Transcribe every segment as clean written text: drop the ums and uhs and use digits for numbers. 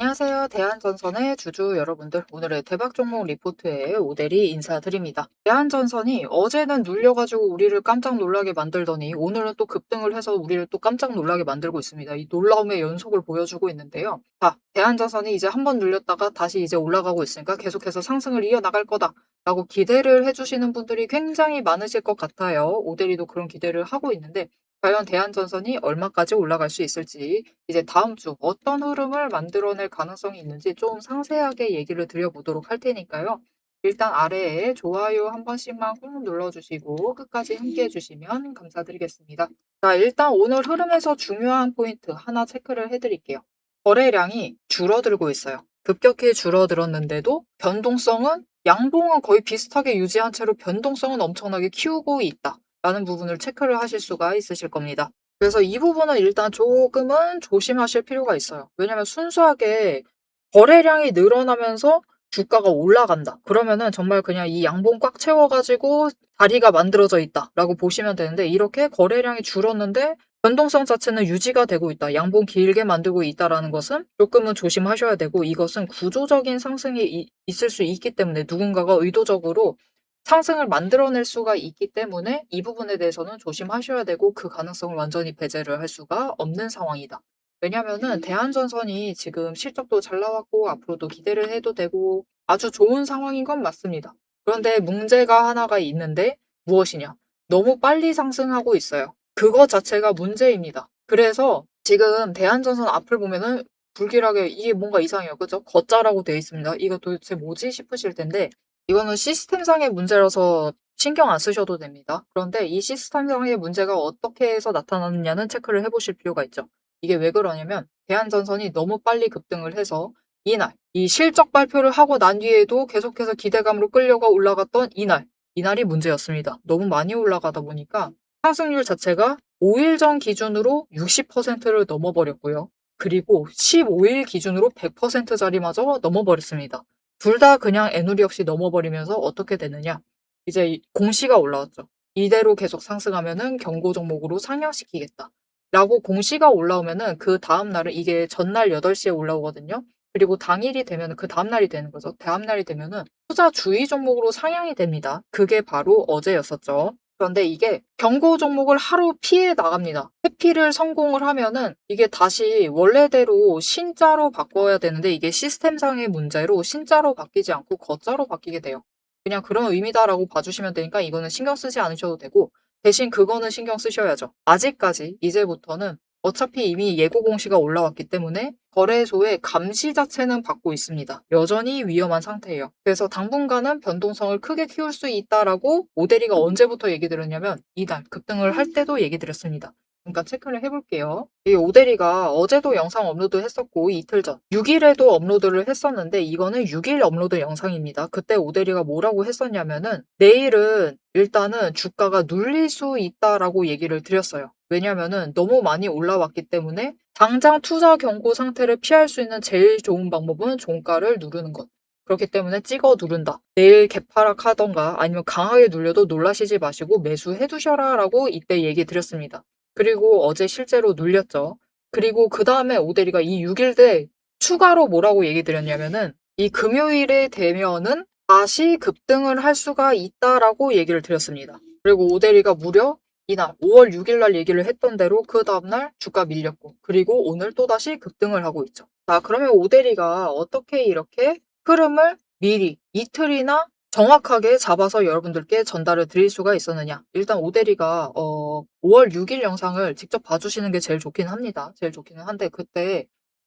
안녕하세요. 대한전선의 주주 여러분들. 오늘의 대박 종목 리포트에 오대리 인사드립니다. 대한전선이 어제는 눌려가지고 우리를 깜짝 놀라게 만들더니 오늘은 또 급등을 해서 우리를 또 깜짝 놀라게 만들고 있습니다. 이 놀라움의 연속을 보여주고 있는데요. 자, 대한전선이 이제 한번 눌렸다가 다시 이제 올라가고 있으니까 계속해서 상승을 이어나갈 거다 라고 기대를 해주시는 분들이 굉장히 많으실 것 같아요. 오대리도 그런 기대를 하고 있는데 과연 대한전선이 얼마까지 올라갈 수 있을지, 이제 다음 주 어떤 흐름을 만들어낼 가능성이 있는지 좀 상세하게 얘기를 드려보도록 할 테니까요. 일단 아래에 좋아요 한 번씩만 꾹 눌러주시고 끝까지 함께 해주시면 감사드리겠습니다. 자, 일단 오늘 흐름에서 중요한 포인트 하나 체크를 해드릴게요. 거래량이 줄어들고 있어요. 급격히 줄어들었는데도 변동성은 양봉은 거의 비슷하게 유지한 채로 변동성은 엄청나게 키우고 있다 라는 부분을 체크를 하실 수가 있으실 겁니다. 그래서 이 부분은 일단 조금은 조심하실 필요가 있어요. 왜냐면 순수하게 거래량이 늘어나면서 주가가 올라간다. 그러면은 정말 그냥 이 양봉 꽉 채워가지고 다리가 만들어져 있다라고 보시면 되는데, 이렇게 거래량이 줄었는데 변동성 자체는 유지가 되고 있다. 양봉 길게 만들고 있다라는 것은 조금은 조심하셔야 되고, 이것은 구조적인 상승이 있을 수 있기 때문에 누군가가 의도적으로 상승을 만들어낼 수가 있기 때문에 이 부분에 대해서는 조심하셔야 되고, 그 가능성을 완전히 배제를 할 수가 없는 상황이다. 왜냐면은 대한전선이 지금 실적도 잘 나왔고 앞으로도 기대를 해도 되고 아주 좋은 상황인 건 맞습니다. 그런데 문제가 하나가 있는데 무엇이냐? 너무 빨리 상승하고 있어요. 그거 자체가 문제입니다. 그래서 지금 대한전선 앞을 보면은 불길하게 이게 뭔가 이상해요. 그죠? 거자라고 되어 있습니다. 이거 도대체 뭐지 싶으실 텐데, 이거는 시스템상의 문제라서 신경 안 쓰셔도 됩니다. 그런데 이 시스템상의 문제가 어떻게 해서 나타나느냐는 체크를 해보실 필요가 있죠. 이게 왜 그러냐면 대한전선이 너무 빨리 급등을 해서 이날 이 실적 발표를 하고 난 뒤에도 계속해서 기대감으로 끌려가 올라갔던 이날이 문제였습니다. 너무 많이 올라가다 보니까 상승률 자체가 5일 전 기준으로 60%를 넘어버렸고요. 그리고 15일 기준으로 100% 자리마저 넘어버렸습니다. 둘 다 그냥 애누리 없이 넘어버리면서 어떻게 되느냐. 이제 공시가 올라왔죠. 이대로 계속 상승하면은 경고 종목으로 상향시키겠다 라고 공시가 올라오면은 그 다음날은, 이게 전날 8시에 올라오거든요. 그리고 당일이 되면 그 다음날이 되는 거죠. 다음날이 되면은 투자 주의 종목으로 상향이 됩니다. 그게 바로 어제였었죠. 그런데 이게 경고 종목을 하루 피해 나갑니다. 회피를 성공을 하면은 이게 다시 원래대로 신자로 바꿔야 되는데, 이게 시스템상의 문제로 신자로 바뀌지 않고 거자로 바뀌게 돼요. 그냥 그런 의미다라고 봐주시면 되니까 이거는 신경 쓰지 않으셔도 되고, 대신 그거는 신경 쓰셔야죠. 아직까지 이제부터는 어차피 이미 예고 공시가 올라왔기 때문에 거래소의 감시 자체는 받고 있습니다. 여전히 위험한 상태예요. 그래서 당분간은 변동성을 크게 키울 수 있다라고 오대리가 언제부터 얘기 드렸냐면 이달 급등을 할 때도 얘기 드렸습니다. 그러니까 체크를 해볼게요. 이 오대리가 어제도 영상 업로드 했었고 이틀 전 6일에도 업로드를 했었는데, 이거는 6일 업로드 영상입니다. 그때 오대리가 뭐라고 했었냐면은 내일은 일단은 주가가 눌릴 수 있다라고 얘기를 드렸어요. 왜냐면은 너무 많이 올라왔기 때문에 당장 투자 경고 상태를 피할 수 있는 제일 좋은 방법은 종가를 누르는 것. 그렇기 때문에 찍어 누른다. 내일 개파락 하던가 아니면 강하게 눌려도 놀라시지 마시고 매수해 두셔라 라고 이때 얘기 드렸습니다. 그리고 어제 실제로 눌렸죠. 그리고 그 다음에 오대리가 이 6일 때 추가로 뭐라고 얘기 드렸냐면은 이 금요일에 되면은 다시 급등을 할 수가 있다라고 얘기를 드렸습니다. 그리고 오대리가 무려 이날 5월 6일 날 얘기를 했던 대로 그 다음날 주가 밀렸고, 그리고 오늘 또다시 급등을 하고 있죠. 자, 그러면 오대리가 어떻게 이렇게 흐름을 미리 이틀이나 정확하게 잡아서 여러분들께 전달을 드릴 수가 있었느냐. 일단 오대리가 5월 6일 영상을 직접 봐주시는 게 제일 좋긴 합니다. 제일 좋기는 한데, 그때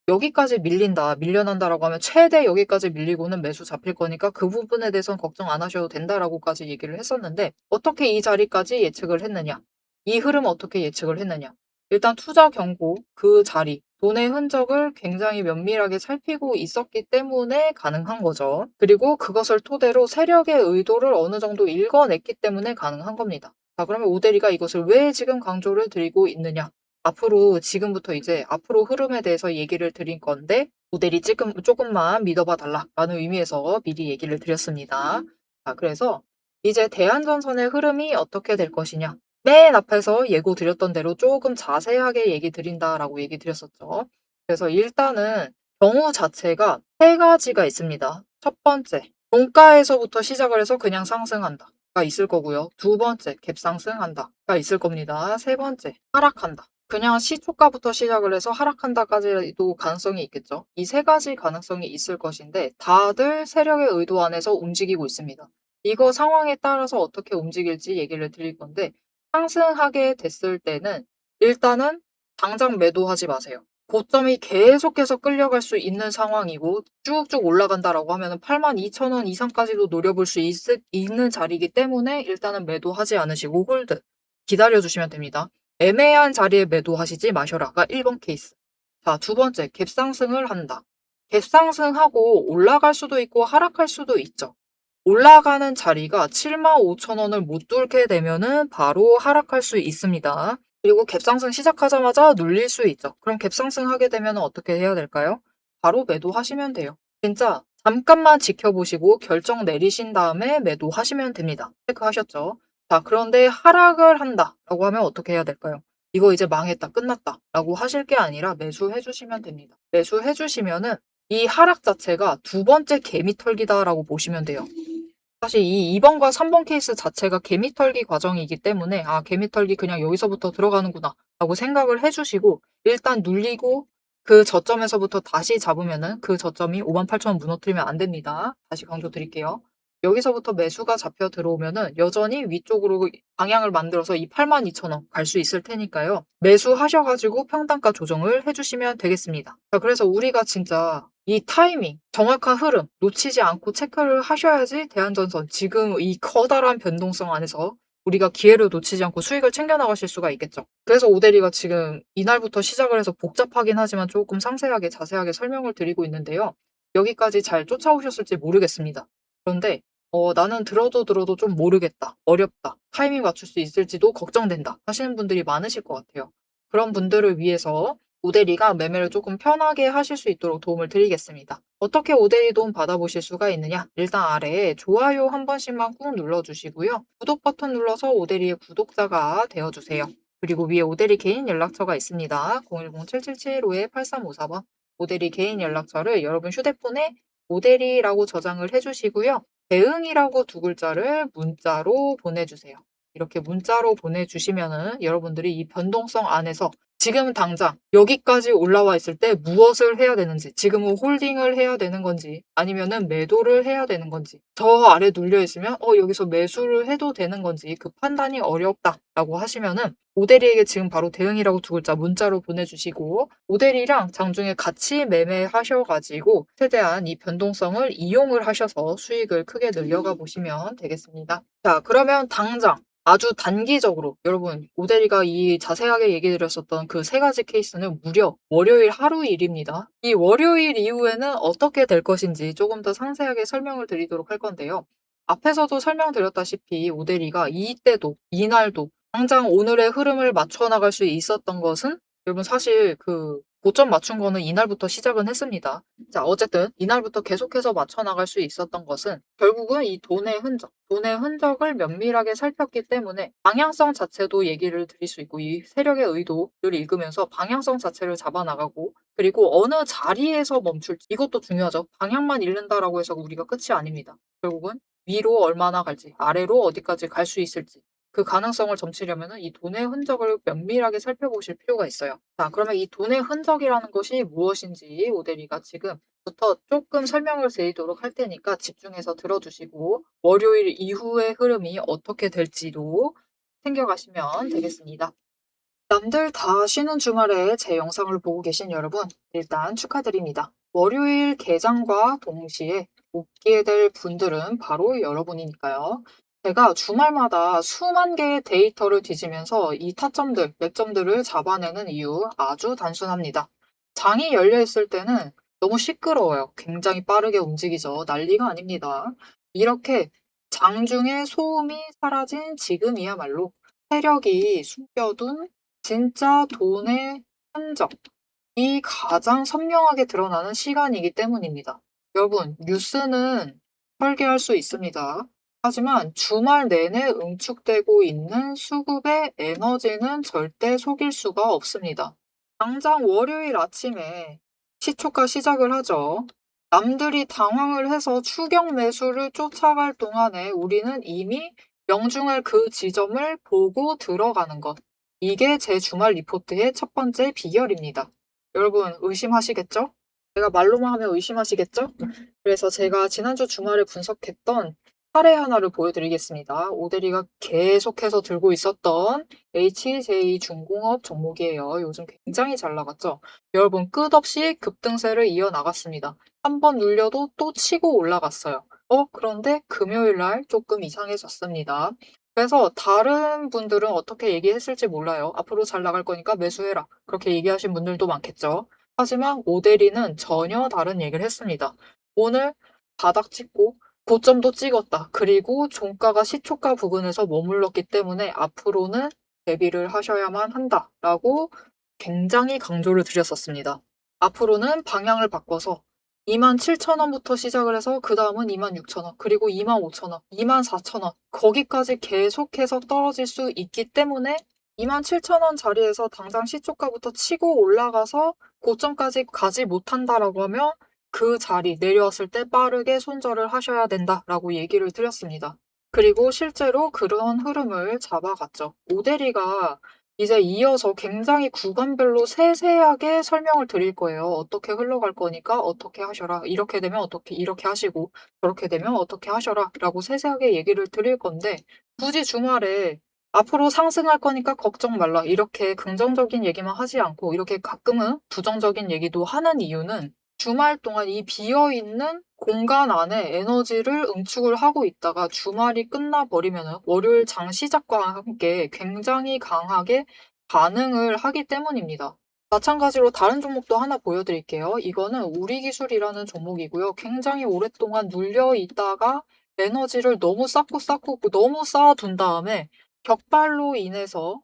여기까지 밀린다, 밀려난다라고 하면 최대 여기까지 밀리고는 매수 잡힐 거니까 그 부분에 대해서는 걱정 안 하셔도 된다라고까지 얘기를 했었는데, 어떻게 이 자리까지 예측을 했느냐? 이 흐름 어떻게 예측을 했느냐? 일단 투자 경고 그 자리, 돈의 흔적을 굉장히 면밀하게 살피고 있었기 때문에 가능한 거죠. 그리고 그것을 토대로 세력의 의도를 어느 정도 읽어냈기 때문에 가능한 겁니다. 자, 그러면 오대리가 이것을 왜 지금 강조를 드리고 있느냐? 앞으로 지금부터 이제 앞으로 흐름에 대해서 얘기를 드린 건데, 모델이 조금만 믿어봐 달라라는 의미에서 미리 얘기를 드렸습니다. 자, 그래서 이제 대한전선의 흐름이 어떻게 될 것이냐. 맨 앞에서 예고 드렸던 대로 조금 자세하게 얘기 드린다라고 얘기 드렸었죠. 그래서 일단은 경우 자체가 세 가지가 있습니다. 첫 번째, 종가에서부터 시작을 해서 그냥 상승한다가 있을 거고요. 두 번째, 갭상승한다가 있을 겁니다. 세 번째, 하락한다. 그냥 시초가부터 시작을 해서 하락한다까지도 가능성이 있겠죠. 이 세 가지 가능성이 있을 것인데 다들 세력의 의도 안에서 움직이고 있습니다. 이거 상황에 따라서 어떻게 움직일지 얘기를 드릴 건데 상승하게 됐을 때는 일단은 당장 매도하지 마세요. 고점이 계속해서 끌려갈 수 있는 상황이고 쭉쭉 올라간다라고 하면은 82,000원 이상까지도 노려볼 수 있는 자리이기 때문에 일단은 매도하지 않으시고 홀드 기다려 주시면 됩니다. 애매한 자리에 매도하시지 마셔라가 1번 케이스. 자, 두 번째, 갭상승을 한다. 갭상승하고 올라갈 수도 있고 하락할 수도 있죠. 올라가는 자리가 75,000원을 못 뚫게 되면은 바로 하락할 수 있습니다. 그리고 갭상승 시작하자마자 눌릴 수 있죠. 그럼 갭상승 하게 되면 어떻게 해야 될까요? 바로 매도하시면 돼요. 진짜 잠깐만 지켜보시고 결정 내리신 다음에 매도하시면 됩니다. 체크하셨죠? 자, 그런데 하락을 한다라고 하면 어떻게 해야 될까요? 이거 이제 망했다, 끝났다 라고 하실 게 아니라 매수해 주시면 됩니다. 매수해 주시면은 이 하락 자체가 두 번째 개미털기다라고 보시면 돼요. 사실 이 2번과 3번 케이스 자체가 개미털기 과정이기 때문에 아, 개미털기 그냥 여기서부터 들어가는구나 라고 생각을 해주시고 일단 눌리고 그 저점에서부터 다시 잡으면은 그 저점이 58,000원 무너뜨리면 안 됩니다. 다시 강조 드릴게요. 여기서부터 매수가 잡혀 들어오면은 여전히 위쪽으로 방향을 만들어서 이 82,000원 갈 수 있을 테니까요. 매수하셔가지고 평단가 조정을 해주시면 되겠습니다. 자, 그래서 우리가 진짜 이 타이밍, 정확한 흐름 놓치지 않고 체크를 하셔야지 대한전선 지금 이 커다란 변동성 안에서 우리가 기회를 놓치지 않고 수익을 챙겨나가실 수가 있겠죠. 그래서 오대리가 지금 이날부터 시작을 해서 복잡하긴 하지만 조금 상세하게 자세하게 설명을 드리고 있는데요. 여기까지 잘 쫓아오셨을지 모르겠습니다. 그런데 나는 들어도 좀 모르겠다, 어렵다, 타이밍 맞출 수 있을지도 걱정된다 하시는 분들이 많으실 것 같아요. 그런 분들을 위해서 오대리가 매매를 조금 편하게 하실 수 있도록 도움을 드리겠습니다. 어떻게 오대리 도움 받아보실 수가 있느냐? 일단 아래에 좋아요 한 번씩만 꾹 눌러주시고요. 구독 버튼 눌러서 오대리의 구독자가 되어주세요. 그리고 위에 오대리 개인 연락처가 있습니다. 010-7775-8354번 오대리 개인 연락처를 여러분 휴대폰에 오대리라고 저장을 해주시고요. 대응이라고 두 글자를 문자로 보내주세요. 이렇게 문자로 보내주시면은 여러분들이 이 변동성 안에서 지금 당장 여기까지 올라와 있을 때 무엇을 해야 되는지, 지금은 홀딩을 해야 되는 건지, 아니면은 매도를 해야 되는 건지, 저 아래 눌려 있으면 여기서 매수를 해도 되는 건지 그 판단이 어렵다라고 하시면은 오대리에게 지금 바로 대응이라고 두 글자 문자로 보내주시고 오대리랑 장중에 같이 매매하셔가지고 최대한 이 변동성을 이용을 하셔서 수익을 크게 늘려가 보시면 되겠습니다. 자, 그러면 당장 아주 단기적으로 여러분 오대리가 이 자세하게 얘기 드렸었던 그 세 가지 케이스는 무려 월요일 하루 일입니다. 이 월요일 이후에는 어떻게 될 것인지 조금 더 상세하게 설명을 드리도록 할 건데요. 앞에서도 설명드렸다시피 오대리가 이때도 이날도 당장 오늘의 흐름을 맞춰 나갈 수 있었던 것은 여러분 사실 그 고점 맞춘 거는 이날부터 시작은 했습니다. 자, 어쨌든 이날부터 계속해서 맞춰 나갈 수 있었던 것은 결국은 이 돈의 흔적을 면밀하게 살폈기 때문에 방향성 자체도 얘기를 드릴 수 있고 이 세력의 의도를 읽으면서 방향성 자체를 잡아 나가고 그리고 어느 자리에서 멈출지 이것도 중요하죠. 방향만 잃는다라고 해서 우리가 끝이 아닙니다. 결국은 위로 얼마나 갈지, 아래로 어디까지 갈 수 있을지 그 가능성을 점치려면 이 돈의 흔적을 면밀하게 살펴보실 필요가 있어요. 자, 그러면 이 돈의 흔적이라는 것이 무엇인지 오대리가 지금부터 조금 설명을 드리도록 할 테니까 집중해서 들어주시고 월요일 이후의 흐름이 어떻게 될지도 챙겨가시면 되겠습니다. 남들 다 쉬는 주말에 제 영상을 보고 계신 여러분, 일단 축하드립니다. 월요일 개장과 동시에 웃게 될 분들은 바로 여러분이니까요. 제가 주말마다 수만 개의 데이터를 뒤지면서 이 타점들, 맥점들을 잡아내는 이유 아주 단순합니다. 장이 열려 있을 때는 너무 시끄러워요. 굉장히 빠르게 움직이죠. 난리가 아닙니다. 이렇게 장중에 소음이 사라진 지금이야말로 세력이 숨겨둔 진짜 돈의 흔적이 가장 선명하게 드러나는 시간이기 때문입니다. 여러분, 뉴스는 설계할 수 있습니다. 하지만 주말 내내 응축되고 있는 수급의 에너지는 절대 속일 수가 없습니다. 당장 월요일 아침에 시초가 시작을 하죠. 남들이 당황을 해서 추격 매수를 쫓아갈 동안에 우리는 이미 명중할 그 지점을 보고 들어가는 것. 이게 제 주말 리포트의 첫 번째 비결입니다. 여러분 의심하시겠죠? 제가 말로만 하면 의심하시겠죠? 그래서 제가 지난주 주말에 분석했던 사례 하나를 보여드리겠습니다. 오대리가 계속해서 들고 있었던 HJ중공업 종목이에요. 요즘 굉장히 잘 나갔죠? 여러분 끝없이 급등세를 이어나갔습니다. 한 번 눌려도 또 치고 올라갔어요. 그런데 금요일 날 조금 이상해졌습니다. 그래서 다른 분들은 어떻게 얘기했을지 몰라요. 앞으로 잘 나갈 거니까 매수해라. 그렇게 얘기하신 분들도 많겠죠. 하지만 오대리는 전혀 다른 얘기를 했습니다. 오늘 바닥 찍고 고점도 찍었다. 그리고 종가가 시초가 부근에서 머물렀기 때문에 앞으로는 대비를 하셔야만 한다라고 굉장히 강조를 드렸었습니다. 앞으로는 방향을 바꿔서 27,000원부터 시작을 해서 그 다음은 26,000원, 그리고 25,000원, 24,000원 거기까지 계속해서 떨어질 수 있기 때문에 27,000원 자리에서 당장 시초가부터 치고 올라가서 고점까지 가지 못한다라고 하면 그 자리 내려왔을 때 빠르게 손절을 하셔야 된다라고 얘기를 드렸습니다. 그리고 실제로 그런 흐름을 잡아갔죠. 오대리가 이제 이어서 굉장히 구간별로 세세하게 설명을 드릴 거예요. 어떻게 흘러갈 거니까 어떻게 하셔라. 이렇게 되면 어떻게 이렇게 하시고 저렇게 되면 어떻게 하셔라 라고 세세하게 얘기를 드릴 건데 굳이 주말에 앞으로 상승할 거니까 걱정 말라. 이렇게 긍정적인 얘기만 하지 않고 이렇게 가끔은 부정적인 얘기도 하는 이유는 주말 동안 이 비어있는 공간 안에 에너지를 응축을 하고 있다가 주말이 끝나버리면 월요일 장 시작과 함께 굉장히 강하게 반응을 하기 때문입니다. 마찬가지로 다른 종목도 하나 보여드릴게요. 이거는 우리기술이라는 종목이고요. 굉장히 오랫동안 눌려 있다가 에너지를 너무 쌓고 너무 쌓아둔 다음에 격발로 인해서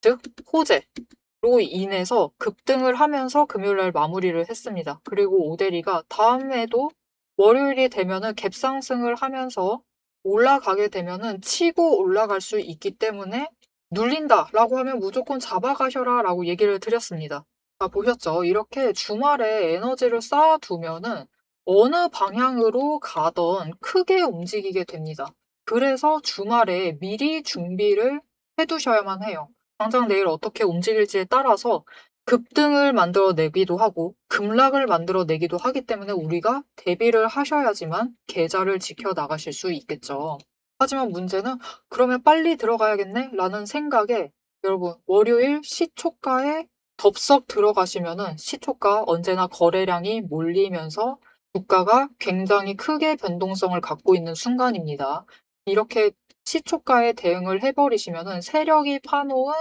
즉 호재로 인해서 급등을 하면서 금요일날 마무리를 했습니다. 그리고 오대리가 다음에도 월요일이 되면은 갭상승을 하면서 올라가게 되면은 치고 올라갈 수 있기 때문에 눌린다라고 하면 무조건 잡아가셔라라고 얘기를 드렸습니다. 보셨죠? 이렇게 주말에 에너지를 쌓아두면은 어느 방향으로 가던 크게 움직이게 됩니다. 그래서 주말에 미리 준비를 해두셔야만 해요. 당장 내일 어떻게 움직일지에 따라서 급등을 만들어내기도 하고 급락을 만들어내기도 하기 때문에 우리가 대비를 하셔야지만 계좌를 지켜나가실 수 있겠죠. 하지만 문제는 그러면 빨리 들어가야겠네? 라는 생각에 여러분 월요일 시초가에 덥석 들어가시면은 시초가 언제나 거래량이 몰리면서 주가가 굉장히 크게 변동성을 갖고 있는 순간입니다. 이렇게 시초가에 대응을 해버리시면은 세력이 파놓은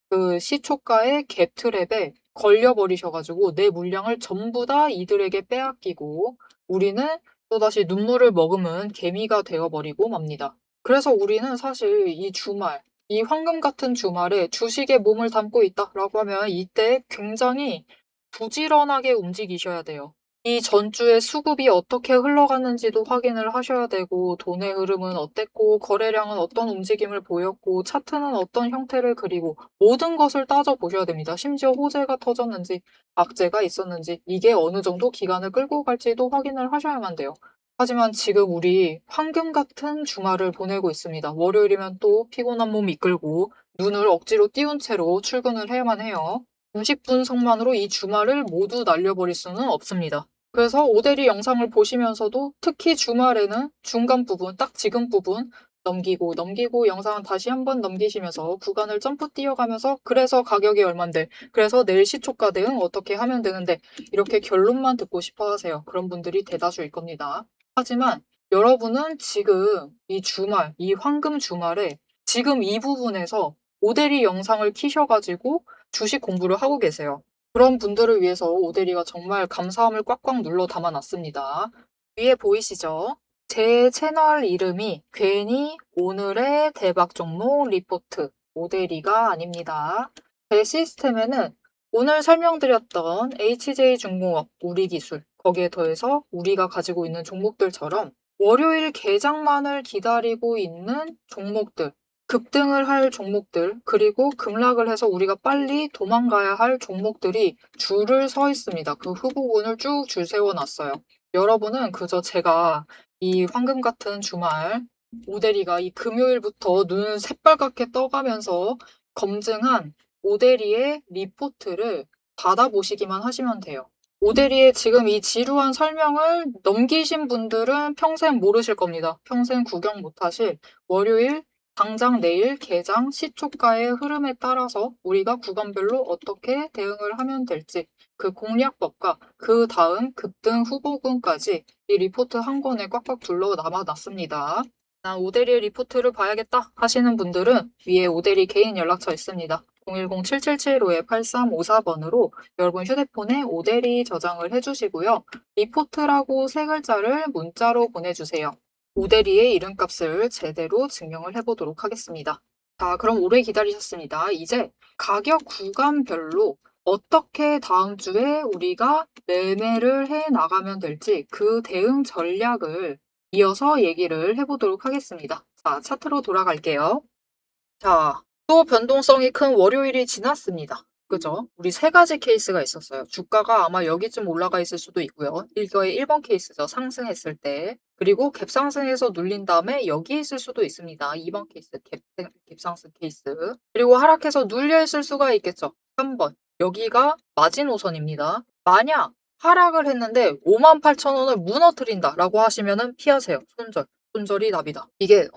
그 시초가의 갭트랩에 걸려버리셔가지고 내 물량을 전부 다 이들에게 빼앗기고 우리는 또다시 눈물을 머금은 개미가 되어버리고 맙니다. 그래서 우리는 사실 이 주말, 이 황금 같은 주말에 주식에 몸을 담고 있다라고 하면 이때 굉장히 부지런하게 움직이셔야 돼요. 이 전주의 수급이 어떻게 흘러갔는지도 확인을 하셔야 되고 돈의 흐름은 어땠고 거래량은 어떤 움직임을 보였고 차트는 어떤 형태를 그리고 모든 것을 따져보셔야 됩니다. 심지어 호재가 터졌는지 악재가 있었는지 이게 어느 정도 기간을 끌고 갈지도 확인을 하셔야만 돼요. 하지만 지금 우리 황금 같은 주말을 보내고 있습니다. 월요일이면 또 피곤한 몸 이끌고 눈을 억지로 띄운 채로 출근을 해야만 해요. 90분석만으로 이 주말을 모두 날려버릴 수는 없습니다. 그래서 오대리 영상을 보시면서도 특히 주말에는 중간 부분, 딱 지금 부분 넘기고 영상은 다시 한번 넘기시면서 구간을 점프 뛰어가면서 그래서 가격이 얼만데 그래서 내일 시초가 대응 어떻게 하면 되는데 이렇게 결론만 듣고 싶어 하세요. 그런 분들이 대다수일 겁니다. 하지만 여러분은 지금 이 주말, 이 황금 주말에 지금 이 부분에서 오대리 영상을 키셔가지고 주식 공부를 하고 계세요. 그런 분들을 위해서 오대리가 정말 감사함을 꽉꽉 눌러 담아놨습니다. 위에 보이시죠? 제 채널 이름이 괜히 오늘의 대박 종목 리포트 오대리가 아닙니다. 제 시스템에는 오늘 설명드렸던 HJ중공업, 우리기술, 거기에 더해서 우리가 가지고 있는 종목들처럼 월요일 개장만을 기다리고 있는 종목들, 급등을 할 종목들, 그리고 급락을 해서 우리가 빨리 도망가야 할 종목들이 줄을 서 있습니다. 그 후보군을 쭉 줄 세워놨어요. 여러분은 그저 제가 이 황금 같은 주말 오대리가 이 금요일부터 눈 새빨갛게 떠가면서 검증한 오대리의 리포트를 받아보시기만 하시면 돼요. 오대리의 지금 이 지루한 설명을 넘기신 분들은 평생 모르실 겁니다. 평생 구경 못하실 월요일 당장 내일 개장 시초가의 흐름에 따라서 우리가 구간별로 어떻게 대응을 하면 될지 그 공략법과 그 다음 급등 후보군까지 이 리포트 한 권에 꽉꽉 둘러 남아놨습니다. 난 오대리의 리포트를 봐야겠다 하시는 분들은 위에 오대리 개인 연락처 있습니다. 010-7775-8354번으로 여러분 휴대폰에 오대리 저장을 해주시고요. 리포트라고 세 글자를 문자로 보내주세요. 오대리의 이름값을 제대로 증명을 해보도록 하겠습니다. 자, 그럼 오래 기다리셨습니다. 이제 가격 구간별로 어떻게 다음 주에 우리가 매매를 해 나가면 될지 그 대응 전략을 이어서 얘기를 해보도록 하겠습니다. 자, 차트로 돌아갈게요. 자, 또 변동성이 큰 월요일이 지났습니다. 그죠? 우리 세 가지 케이스가 있었어요. 주가가 아마 여기쯤 올라가 있을 수도 있고요. 이거의 1번 케이스죠. 상승했을 때. 그리고 갭상승해서 눌린 다음에 여기 있을 수도 있습니다. 2번 케이스, 갭상승 케이스. 그리고 하락해서 눌려 있을 수가 있겠죠. 3번. 여기가 마지노선입니다. 만약 하락을 했는데 58,000원을 무너뜨린다라고 하시면은 피하세요. 손절이 답이다. 이게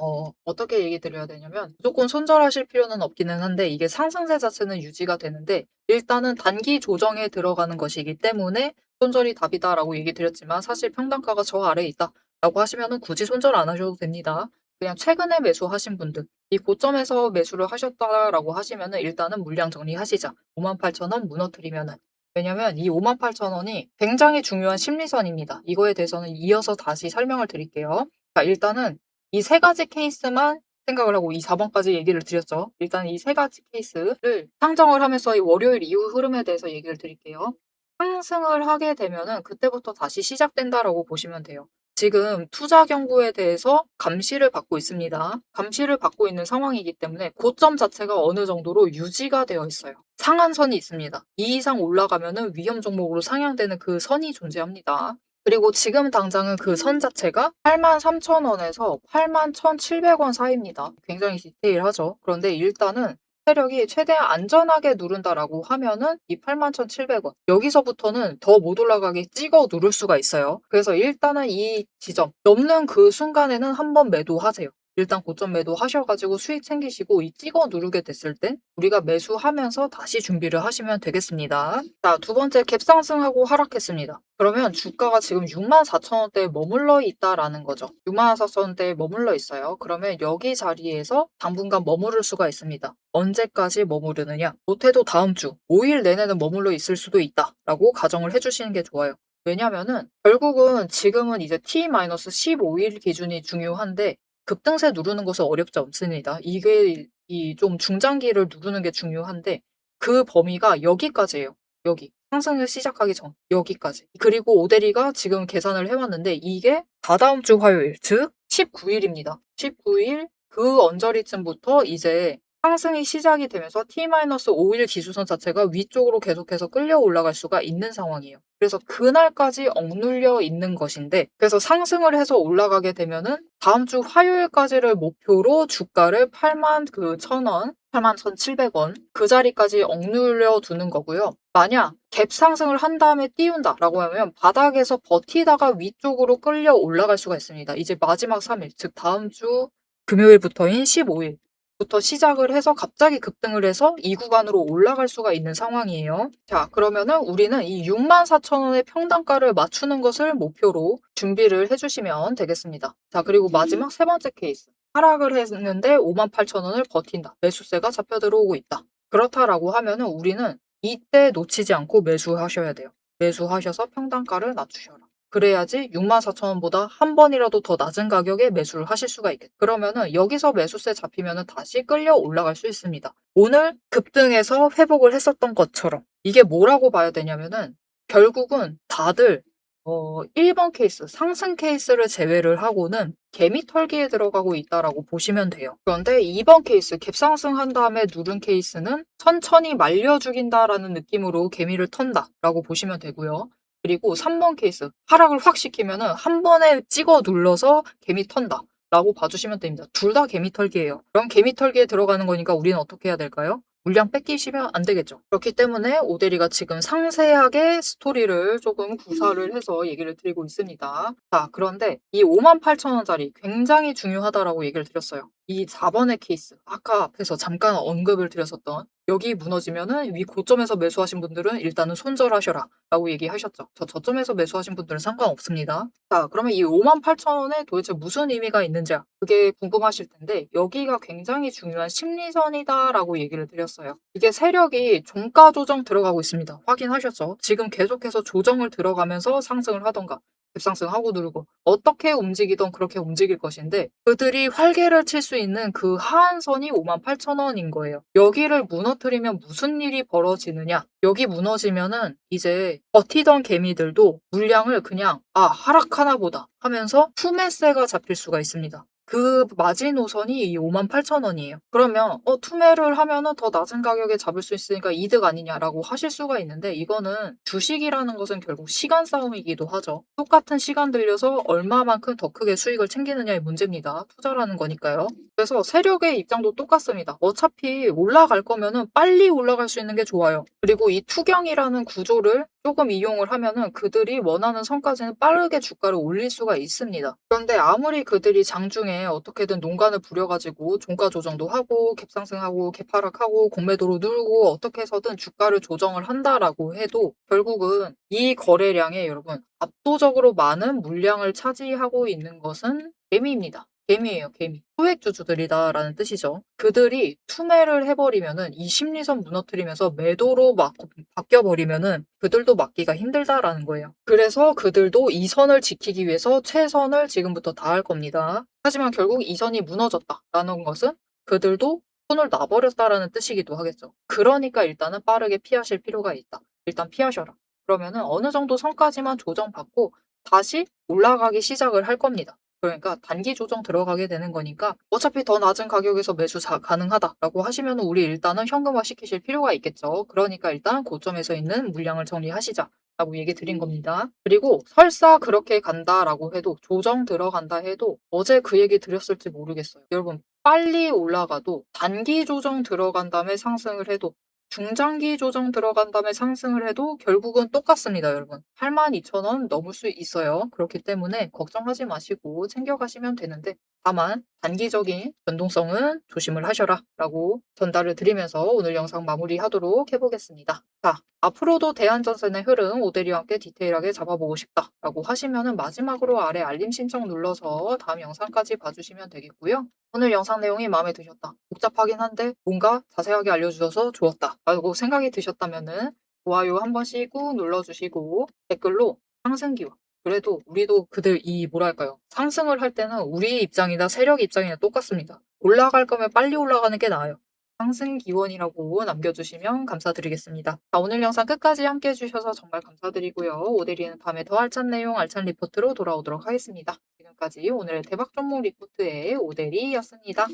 어떻게 얘기 드려야 되냐면 무조건 손절하실 필요는 없기는 한데 이게 상승세 자체는 유지가 되는데 일단은 단기 조정에 들어가는 것이기 때문에 손절이 답이다라고 얘기 드렸지만 사실 평단가가 저 아래에 있다라고 하시면은 굳이 손절 안 하셔도 됩니다. 그냥 최근에 매수하신 분들 이 고점에서 매수를 하셨다라고 하시면은 일단은 물량 정리하시자. 58,000원 무너뜨리면은 왜냐면 이 58,000원이 굉장히 중요한 심리선입니다. 이거에 대해서는 이어서 다시 설명을 드릴게요. 자, 일단은 이 세 가지 케이스만 생각을 하고 이 4번까지 얘기를 드렸죠. 일단 이 세 가지 케이스를 상정을 하면서 이 월요일 이후 흐름에 대해서 얘기를 드릴게요. 상승을 하게 되면은 그때부터 다시 시작된다라고 보시면 돼요. 지금 투자 경고에 대해서 감시를 받고 있습니다. 감시를 받고 있는 상황이기 때문에 고점 자체가 어느 정도로 유지가 되어 있어요. 상한선이 있습니다. 이 이상 올라가면은 위험 종목으로 상향되는 그 선이 존재합니다. 그리고 지금 당장은 그 선 자체가 83,000원에서 81,700원 사이입니다. 굉장히 디테일하죠. 그런데 일단은 세력이 최대한 안전하게 누른다라고 하면은 이 81,700원 여기서부터는 더 못 올라가게 찍어 누를 수가 있어요. 그래서 일단은 이 지점 넘는 그 순간에는 한번 매도하세요. 일단 고점 매도하셔가지고 수익 챙기시고 이 찍어 누르게 됐을 때 우리가 매수하면서 다시 준비를 하시면 되겠습니다. 자, 두 번째 갭상승하고 하락했습니다. 그러면 주가가 지금 64,000원대에 머물러 있다라는 거죠. 64,000원대에 머물러 있어요. 그러면 여기 자리에서 당분간 머무를 수가 있습니다. 언제까지 머무르느냐? 못해도 다음 주 5일 내내는 머물러 있을 수도 있다라고 가정을 해주시는 게 좋아요. 왜냐면은 결국은 지금은 이제 T-15일 기준이 중요한데 급등세 누르는 것은 어렵지 않습니다. 이게 이 좀 중장기를 누르는 게 중요한데 그 범위가 여기까지예요. 여기. 상승을 시작하기 전 여기까지. 그리고 오데리가 지금 계산을 해왔는데 이게 다다음 주 화요일, 즉 19일입니다. 19일 그 언저리쯤부터 이제 상승이 시작이 되면서 T-5일 기수선 자체가 위쪽으로 계속해서 끌려 올라갈 수가 있는 상황이에요. 그래서 그날까지 억눌려 있는 것인데 그래서 상승을 해서 올라가게 되면은 다음 주 화요일까지를 목표로 주가를 81,000원, 81,700원 그 자리까지 억눌려 두는 거고요. 만약 갭 상승을 한 다음에 띄운다라고 하면 바닥에서 버티다가 위쪽으로 끌려 올라갈 수가 있습니다. 이제 마지막 3일, 즉 다음 주 금요일부터인 15일 부터 시작을 해서 갑자기 급등을 해서 이 구간으로 올라갈 수가 있는 상황이에요. 자, 그러면은 우리는 이 64,000원의 평단가를 맞추는 것을 목표로 준비를 해주시면 되겠습니다. 자, 그리고 마지막 세 번째 케이스. 하락을 했는데 58,000원을 버틴다. 매수세가 잡혀 들어오고 있다. 그렇다라고 하면은 우리는 이때 놓치지 않고 매수하셔야 돼요. 매수하셔서 평단가를 낮추셔라. 그래야지 64,000원보다 한 번이라도 더 낮은 가격에 매수를 하실 수가 있겠죠. 그러면은 여기서 매수세 잡히면은 다시 끌려 올라갈 수 있습니다. 오늘 급등해서 회복을 했었던 것처럼 이게 뭐라고 봐야 되냐면은 결국은 다들 1번 케이스, 상승 케이스를 제외를 하고는 개미 털기에 들어가고 있다라고 보시면 돼요. 그런데 2번 케이스, 갭상승한 다음에 누른 케이스는 천천히 말려 죽인다라는 느낌으로 개미를 턴다라고 보시면 되고요. 그리고 3번 케이스, 하락을 확 시키면은 한 번에 찍어 눌러서 개미 턴다. 라고 봐주시면 됩니다. 둘 다 개미 털기예요. 그럼 개미 털기에 들어가는 거니까 우리는 어떻게 해야 될까요? 물량 뺏기시면 안 되겠죠. 그렇기 때문에 오대리가 지금 상세하게 스토리를 조금 구사를 해서 얘기를 드리고 있습니다. 자, 그런데 이 58,000원짜리 굉장히 중요하다라고 얘기를 드렸어요. 이 4번의 케이스, 아까 앞에서 잠깐 언급을 드렸었던 여기 무너지면은 위 고점에서 매수하신 분들은 일단은 손절하셔라 라고 얘기하셨죠. 저점에서 매수하신 분들은 상관없습니다. 자, 그러면 이 58,000원에 도대체 무슨 의미가 있는지 그게 궁금하실 텐데 여기가 굉장히 중요한 심리선이다라고 얘기를 드렸어요. 이게 세력이 종가 조정 들어가고 있습니다. 확인하셨죠? 지금 계속해서 조정을 들어가면서 상승을 하던가 급상승하고 누르고 어떻게 움직이던 그렇게 움직일 것인데 그들이 활개를 칠 수 있는 그 하한선이 58,000원인 거예요. 여기를 무너뜨리면 무슨 일이 벌어지느냐? 여기 무너지면은 이제 버티던 개미들도 물량을 그냥 하락하나 보다 하면서 투매세가 잡힐 수가 있습니다. 그 마지노선이 이 58,000원이에요. 그러면 투매를 하면은 더 낮은 가격에 잡을 수 있으니까 이득 아니냐라고 하실 수가 있는데 이거는 주식이라는 것은 결국 시간 싸움이기도 하죠. 똑같은 시간 들여서 얼마만큼 더 크게 수익을 챙기느냐의 문제입니다. 투자라는 거니까요. 그래서 세력의 입장도 똑같습니다. 어차피 올라갈 거면은 빨리 올라갈 수 있는 게 좋아요. 그리고 이 투경이라는 구조를 조금 이용을 하면은 그들이 원하는 선까지는 빠르게 주가를 올릴 수가 있습니다. 그런데 아무리 그들이 장중에 어떻게든 농간을 부려가지고 종가 조정도 하고 갭상승하고 갭하락하고 공매도로 누르고 어떻게 해서든 주가를 조정을 한다라고 해도 결국은 이 거래량에 여러분 압도적으로 많은 물량을 차지하고 있는 것은 개미입니다. 개미예요, 개미. 소액주주들이다라는 뜻이죠. 그들이 투매를 해버리면은 이 심리선 무너뜨리면서 매도로 막 바뀌어버리면은 그들도 막기가 힘들다라는 거예요. 그래서 그들도 이 선을 지키기 위해서 최선을 지금부터 다할 겁니다. 하지만 결국 이 선이 무너졌다라는 것은 그들도 손을 놔버렸다라는 뜻이기도 하겠죠. 그러니까 일단은 빠르게 피하실 필요가 있다. 일단 피하셔라. 그러면은 어느 정도 선까지만 조정받고 다시 올라가기 시작을 할 겁니다. 그러니까 단기 조정 들어가게 되는 거니까 어차피 더 낮은 가격에서 매수 가능하다라고 하시면 우리 일단은 현금화 시키실 필요가 있겠죠. 그러니까 일단 고점에서 있는 물량을 정리하시자. 라고 얘기 드린 겁니다. 그리고 설사 그렇게 간다라고 해도 조정 들어간다 해도 어제 그 얘기 드렸을지 모르겠어요. 여러분 빨리 올라가도 단기 조정 들어간 다음에 상승을 해도 중장기 조정 들어간 다음에 상승을 해도 결국은 똑같습니다, 여러분. 82,000원 넘을 수 있어요. 그렇기 때문에 걱정하지 마시고 챙겨가시면 되는데 다만 단기적인 변동성은 조심을 하셔라 라고 전달을 드리면서 오늘 영상 마무리하도록 해보겠습니다. 자, 앞으로도 대한전선의 흐름 오대리와 함께 디테일하게 잡아보고 싶다 라고 하시면 마지막으로 아래 알림 신청 눌러서 다음 영상까지 봐주시면 되겠고요. 오늘 영상 내용이 마음에 드셨다. 복잡하긴 한데 뭔가 자세하게 알려주셔서 좋았다. 라고 생각이 드셨다면은 좋아요 한 번씩 꾹 눌러주시고 댓글로 상승기원. 그래도 우리도 그들 뭐랄까요. 상승을 할 때는 우리 입장이나 세력 입장이나 똑같습니다. 올라갈 거면 빨리 올라가는 게 나아요. 상승 기원이라고 남겨주시면 감사드리겠습니다. 자, 오늘 영상 끝까지 함께 해주셔서 정말 감사드리고요. 오대리는 다음에 더 알찬 내용, 알찬 리포트로 돌아오도록 하겠습니다. 지금까지 오늘의 대박 종목 리포트의 오대리였습니다.